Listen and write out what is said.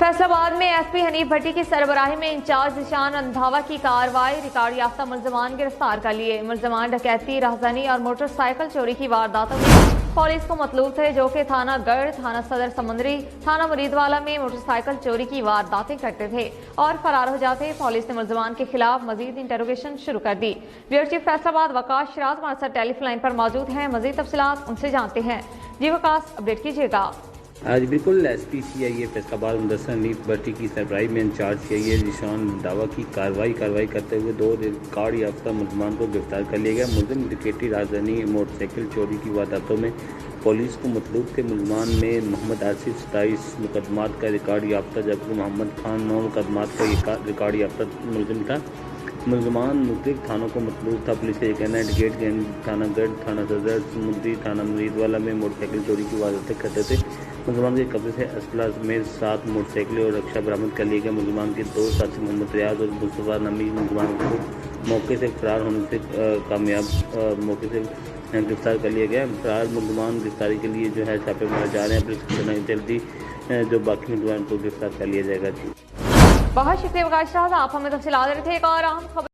फैसलाबाद में एसपी हनीफ भट्टी की सरबराही में इंचार्ज ज़ीशान रंधावा की कार्रवाई। रिकॉर्ड याफ्ता मुल्ज़मान गिरफ्तार कर लिए। मुल्ज़मान डकैती, राहज़नी और मोटरसाइकिल चोरी की वारदातों में पुलिस को मतलूब थे, जो कि थाना गढ़, थाना सदर समुंदरी, थाना मुरीदवाला में मोटरसाइकिल चोरी की वारदातें करते थे और फरार हो जाते। पुलिस ने मुल्ज़मान के खिलाफ मजीद इंटरोगेशन शुरू कर दी। ब्यूरो चीफ फैसलाबाद वकास शराज हमारे साथ टेलीफोन लाइन पर मौजूद हैं। मजीद तफसीलात उनसे जानते हैं। जी वकास, अपडेट कीजिएगा। आज बिल्कुल SPCIA फैसलाबाद मुदस्सर हनीफ भट्टी की सरबराही में इंचार्ज CIA ज़ीशान रंधावा की कार्रवाई करते हुए 2 रिकॉर्ड याफ्ता मुल्ज़मान को गिरफ्तार कर लिया गया। मुलज़िम डकैती, राहज़नी, मोटरसाइकिल चोरी की वारदातों में पुलिस को मतलूब थे। मुल्ज़मान में मोहम्मद आसिफ 27 मुकदमात का रिकॉर्ड याफ्ता, जबकि मोहम्मद खान 9 मुकदमात का रिकॉर्ड याफ्ता मुलज़िम था। मुल्ज़मान मुख्तलिफ थानों को मतलूब था। पुलिस का ये कहना है डकैत गैंग थाना गढ़, थाना सदर समुंदरी, थाना मुरीदवाला में मोटरसाइकिल चोरी की वारदातें करते थे। मुल्ज़मान के कब्जे से असला में 7 मोटरसाइकिलें और रक्षा बरामद कर लिए गए। मुल्ज़मान के 2 साथी मोहम्मद रियाज और मुस्तफ़ा नामी मुल्ज़मान को मौके से फरार होने से मौके से गिरफ्तार कर लिया गया। फरार मुल्ज़मान गिरफ्तारी के लिए जो है छापे मारे जा रहे हैं। पुलिस जल्दी जो बाकी मुल्ज़मान को गिरफ्तार कर लिया जाएगा। बहुत शुक्रिया वकास शराज, आप हमें तफसीलात दे रहे थे। एक और अहम खबर